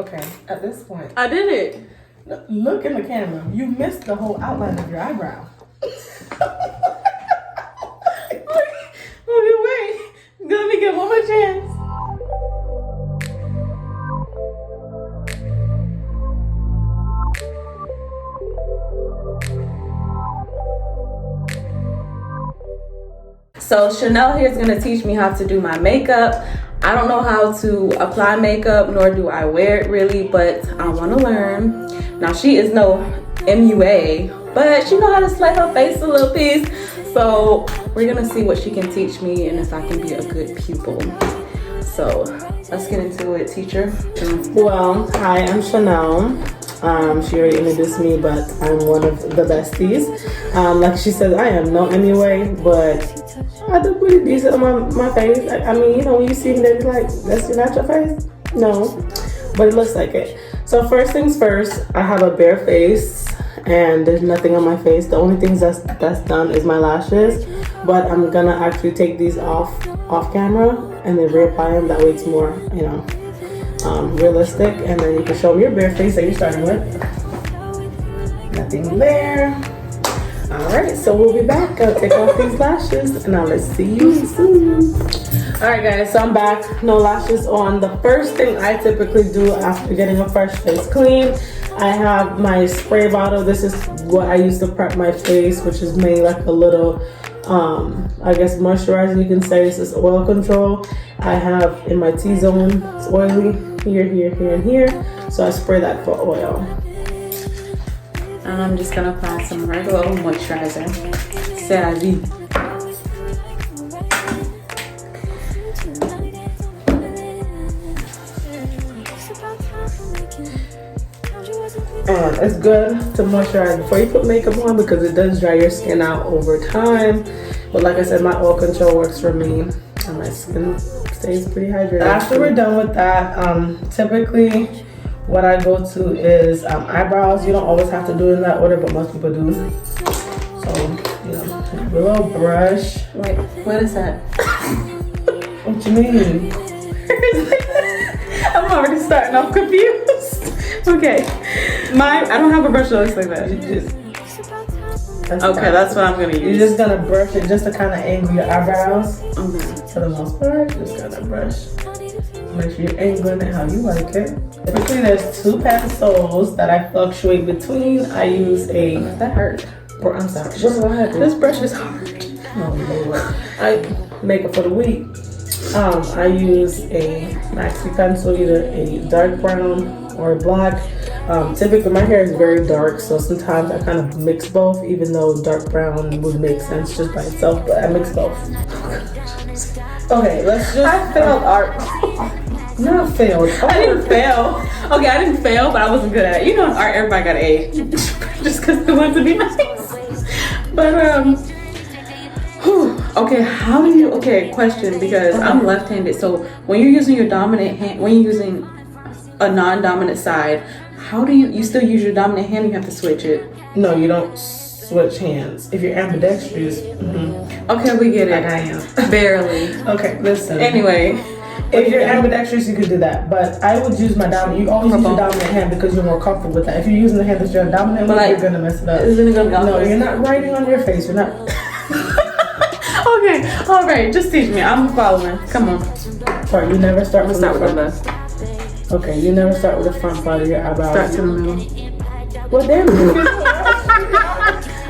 Okay, at this point, I did it. look in the camera. You missed the whole outline of your eyebrow. Okay, wait. Let me get one more chance. So Chanel here is going to teach me how to do my makeup. I don't know how to apply makeup, nor do I wear it really, but I want to learn. Now she is no MUA, but she know how to slay her face a little piece. So we're gonna see what she can teach me and if I can be a good pupil. So let's get into it, teacher. Well, hi, I'm Chanel. She already introduced me, but I'm one of the besties. Like she said, I am no MUA, but I do pretty decent on my face. I mean, you know, when you see me, they be like, that's your natural face? No, but it looks like it. So first things first, I have a bare face and there's nothing on my face. The only things that's done is my lashes, but I'm gonna actually take these off camera and then reapply them. That way it's more, you know, realistic. And then you can show me your bare face that you're starting with. Nothing there. All right, so we'll be back. I'll take off these lashes and I'll let's see you soon. All right, guys, so I'm back. No lashes on. The first thing I typically do after getting a fresh face clean, I have my spray bottle. This is what I use to prep my face, which is made like a little, I guess, moisturizer, you can say. This is oil control. I have in my T-zone, it's oily, here, here, here, and here. So I spray that for oil. And I'm just gonna apply some regular moisturizer. CeraVe. And it's good to moisturize before you put makeup on because it does dry your skin out over time. But like I said, my oil control works for me and my skin stays pretty hydrated. After we're done with that, typically what I go to is eyebrows. You don't always have to do it in that order, but most people do. So, you know, a little brush. Wait, what is that? What you mean? I'm already starting off confused. Okay. I don't have a brush that looks like that. That's what I'm gonna use. You're just gonna brush it just to kind of angle your eyebrows. Okay. For the most part, just gonna brush. Make sure you're angling it how you like it. Typically, there's two pencils that I fluctuate between. I use a. That hurt. I'm sorry. This brush is hard. Oh Lord. I make it for the week. I use a maxi pencil, either a dark brown or a black. Typically my hair is very dark, so sometimes I kind of mix both, even though dark brown would make sense just by itself, but I mix both. Okay, let's just... I failed art. Not failed. I didn't fail. Okay, I didn't fail, but I wasn't good at it. You know in art, everybody got an A. Just because they want to be nice. But, okay, how do you... Okay, question, because I'm left-handed, so when you're using your dominant hand, when you're using a non-dominant side, how do you still use your dominant hand? You have to switch it. No, you don't switch hands. If you're ambidextrous, okay, we get it. Like I am. Barely. Okay, listen. Anyway, if you're ambidextrous, you could do that. But I would use my dominant. You always use your dominant hand because you're more comfortable with that. If you're using the hand that you're dominant with, you're gonna mess it up. Isn't it gonna be No, you're not writing on your face. You're not. Okay, all right. Just teach me. I'm following. Come on. Sorry, you never start with the left. Okay, you never start with the front part of your eyebrows. Start to the middle. Well, damn.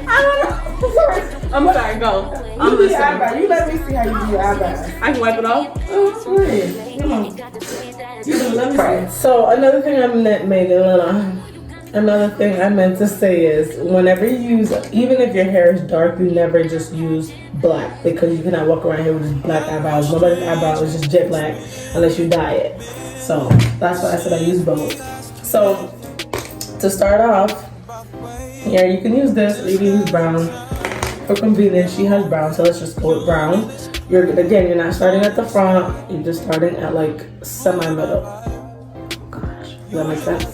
I don't know. Sorry. I'm sorry. Go. I'm listening. You let me see how you do your eyebrows. I can wipe it off. Oh, right. Come on. Let me see. So another thing another thing I meant to say is whenever you use, even if your hair is dark, you never just use black because you cannot walk around here with just black eyebrows. Nobody's eyebrows is just jet black unless you dye it. So that's why I said I use both. So to start off, here you can use this or you can use brown. For convenience, she has brown, so let's just go with brown. You're not starting at the front, you're just starting at like semi-middle. Gosh, does that make sense?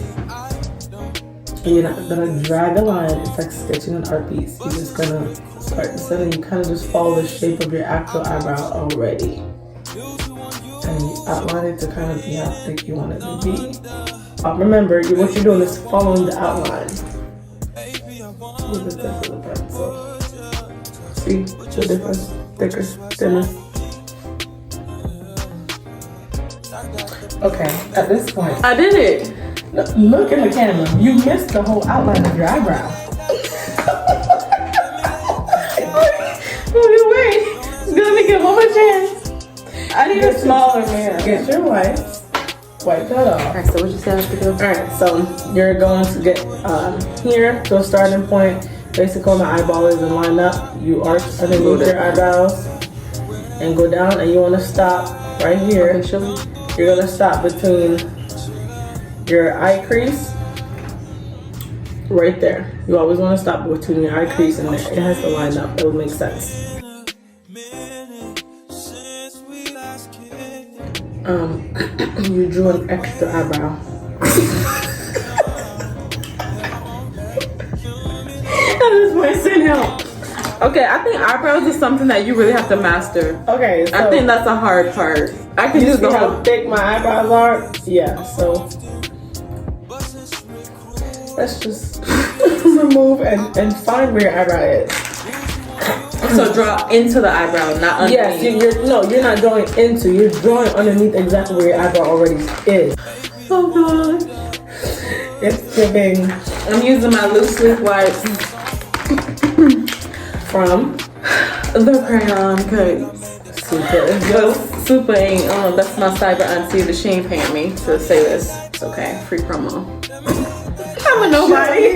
And you're not gonna drag a line, it's like sketching an art piece. You're just gonna start the center, you kind of just follow the shape of your actual eyebrow already. And you outline it to kind of be how thick you want it to be. Remember, what you're doing is following the outline with the tip of the pencil. See the difference? Thicker, thinner. Okay, at this point, I did it. look in the camera. You missed the whole outline of your eyebrow. Wait. Let me get one more chance. I need a smaller mirror. Get your wipes. Wipe that off. Alright, so what you said I have to do? Alright, so you're going to get here to a starting point. Basically, when the eyeball is in line up, you arch underneath your eyebrows and go down, and you want to stop right here. Okay, show me. You're going to stop between your eye crease right there. You always want to stop between your eye crease and there. It has to line up. It will make sense. You drew an extra eyebrow. That is my sin help. Okay, I think eyebrows is something that you really have to master. Okay, so I think that's a hard part. I can you do see the how whole. thick my eyebrows are? Yeah, so let's just remove and find where your eyebrow is. So draw into the eyebrow, not underneath. Yes, you're not drawing into, you're drawing underneath exactly where your eyebrow already is. Oh god. It's giving I'm using my loose leaf wipes from the crayon case. Super ain't that's my cyber auntie, the she ain't paying me to say this. It's okay, free promo. I'm a nobody.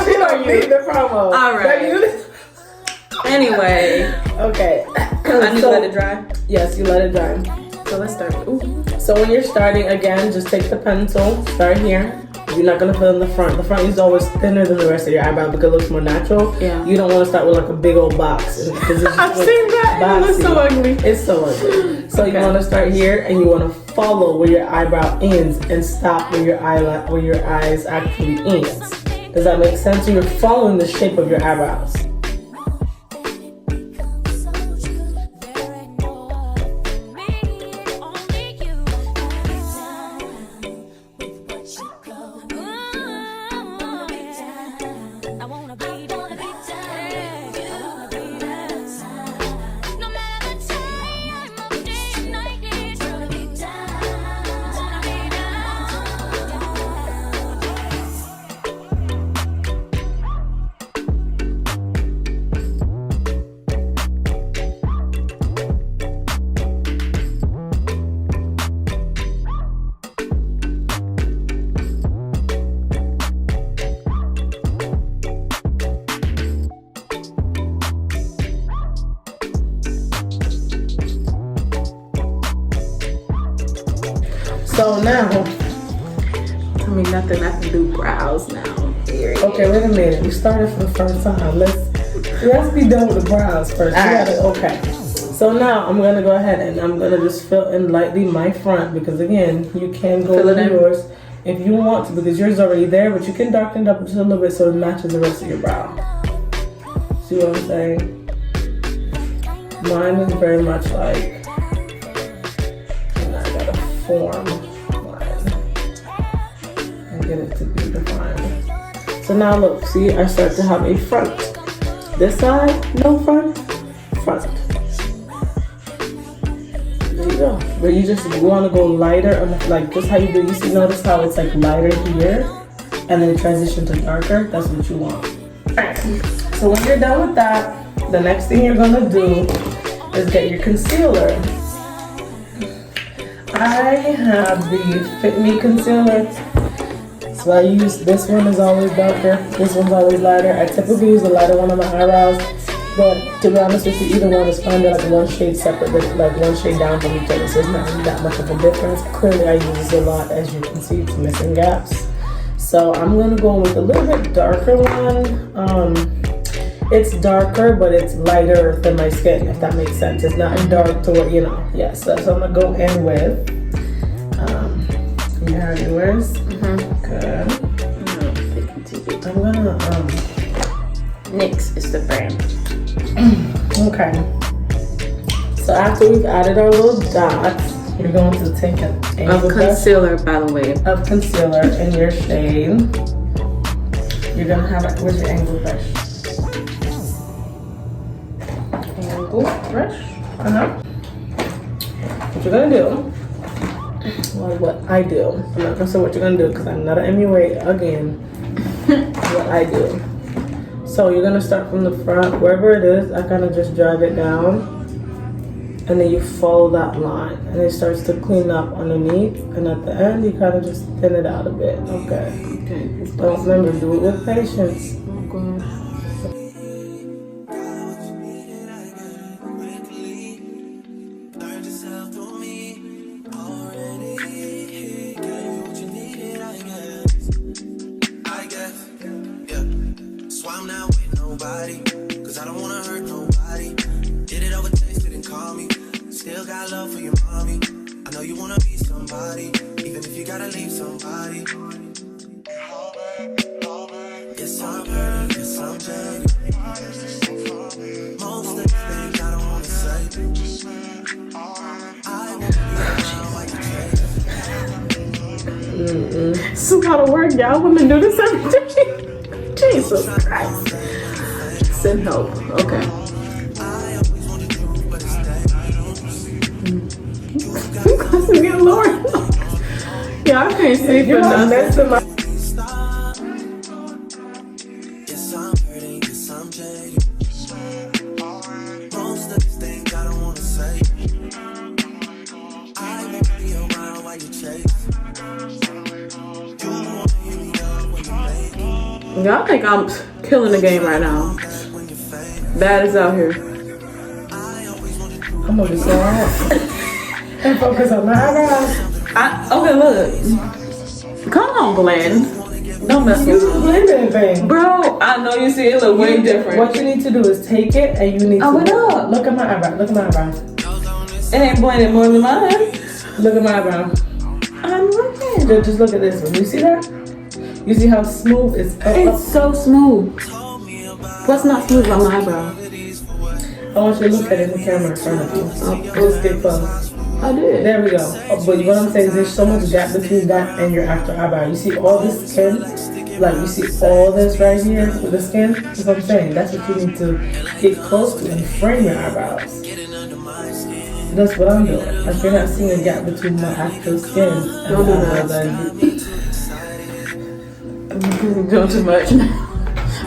She don't need the promo. All right. Anyway. Okay. I need to let it dry. Yes, you let it dry. So let's start. Ooh. So when you're starting again, just take the pencil, start here. You're not gonna fill in the front. The front is always thinner than the rest of your eyebrow because it looks more natural. Yeah. You don't want to start with like a big old box. I've seen that. It looks so ugly. It's so ugly. So Okay. you want to start here and you want to follow where your eyebrow ends and stop where your eyes actually ends. Does that make sense? So you're following the shape of your eyebrows. So now, Tell me nothing. I can do brows now. Period. okay, wait a minute. We started for the first time. Let's be done with the brows first. Okay. So now I'm gonna go ahead and I'm gonna just fill in lightly my front because again, you can go with yours if you want to because yours is already there, but you can darken it up just a little bit so it matches the rest of your brow. See what I'm saying? Mine is very much like, and I gotta form mine and get it to be defined. So now look, see, I start to have a front. This side, no front, front. There you go. But you want to go lighter, on like just how you do. You see, notice how it's like lighter here, and then it transitions to darker. That's what you want. Alright. So when you're done with that, the next thing you're gonna do is get your concealer. I have the Fit Me concealer. So I use, this one is always darker, this one's always lighter. I typically use the lighter one on my eyebrows, but to be honest with you, either one is fine. They're like one shade separate, like one shade down from each other, so it's not really that much of a difference. Clearly I use this a lot, as you can see, it's missing gaps. So I'm gonna go with a little bit darker one. It's darker, but it's lighter than my skin, if that makes sense. It's not dark to what, you know. Yes, so I'm gonna go in with, you have yours? Good. I'm gonna, NYX is the brand. okay. So after we've added our little dots, you're going to take of concealer, by the way. Of concealer in your shade. You're gonna have it. Where's your angle brush? Angle brush. What you're gonna do, well, what I do. I'm not gonna say what you're gonna do because I'm not an MUA again. What I do. So you're gonna start from the front, wherever it is. I kind of just drive it down, and then you follow that line, and it starts to clean up underneath. And at the end, you kind of just thin it out a bit. Okay. Don't remember, do it with patience. Cause I don't wanna hurt nobody. Did it over text, didn't call me. Still got love for your mommy. I know you wanna be somebody, even if you gotta leave somebody. Yes, I'm hurt, yes, I'm jaded. Most of the things I don't wanna say. I won't be around like you. It's a lot of work, y'all. Women do this every day. Jesus Christ. Send help. Okay. I'm getting lower. Yeah, I can't sleep for nothing. Yes, I'm hurting, yes, I'm jaded. Most of these things I don't wanna say. I won't be around while you chase. You wanna hear me up when you make it. Y'all think I'm killing the game right now. Bad is out here. I'm gonna be so hard. And focus on my eyebrows. Okay, look. Come on, Glenn. Don't mess You with just me. blend anything. Bro, I know you see it look way different. What you need to do is take it and you need to went up. look at my eyebrow. Look at my eyebrow. It ain't blending more than mine. Look at my eyebrow. I'm looking. Just look at this one. You see that? You see how smooth it's up? It's so smooth. What's not smooth on my eyebrow? I want you to look at it in the camera in front of you. Just get close. I did. There we go. But what I'm saying is there's so much gap between that and your after eyebrow. You see all this skin? Like you see all this right here with the skin? That's what I'm saying. That's what you need to get close to and frame your eyebrows. That's what I'm doing. Like you're not seeing a gap between my actual skin and Don't do the that. eyebrows. I'm doing too much.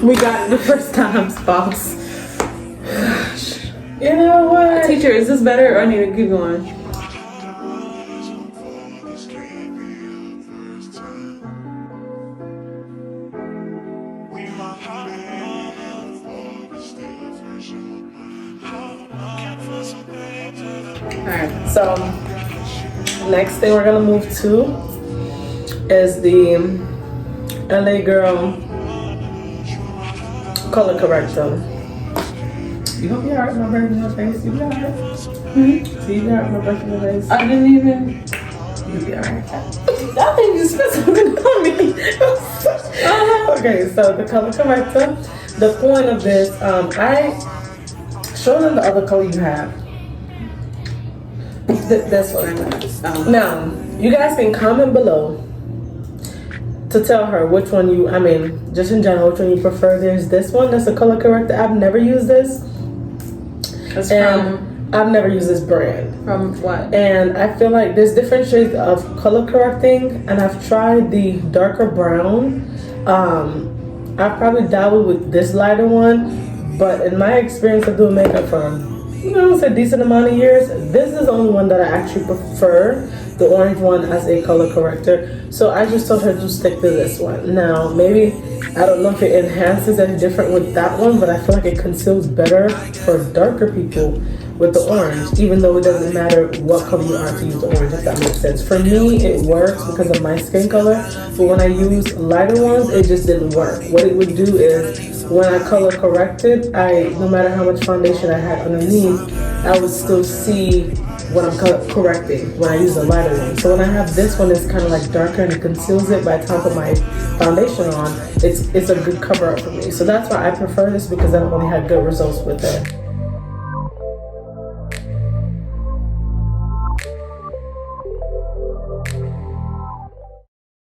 We got it the first time, boss. You know what? Teacher, is this better or I need to keep going? Alright, so next thing we're gonna move to is the LA Girl color corrector. You gonna be alright, my breath in your face. You be alright. See, you be alright, my breath in your face. I didn't even. You be alright. I think you spent something on me. Okay, so the color corrector. The point of this, I show them the other color you have. This one. Now, you guys can comment below to tell her which one you, just in general, which one you prefer. There's this one, that's a color corrector. I've never used this. That's I've never used this brand. from what? And I feel like there's different shades of color correcting, and I've tried the darker brown. I've probably dabbled with this lighter one, but in my experience of doing makeup for a decent amount of years, this is the only one that I actually prefer, the orange one, as a color corrector. So I just told her to stick to this one. Now, maybe, I don't know if it enhances any different with that one, but I feel like it conceals better for darker people with the orange, even though it doesn't matter what color you are to use the orange, if that makes sense. For me, it works because of my skin color, but when I use lighter ones, it just didn't work. What it would do is, when I color corrected, no matter how much foundation I had underneath, I would still see what I'm correcting when I use the lighter one. So when I have this one, it's kind of like darker and it conceals it. By the time I put my foundation on, it's a good cover up for me. So that's why I prefer this, because I've only had good results with it.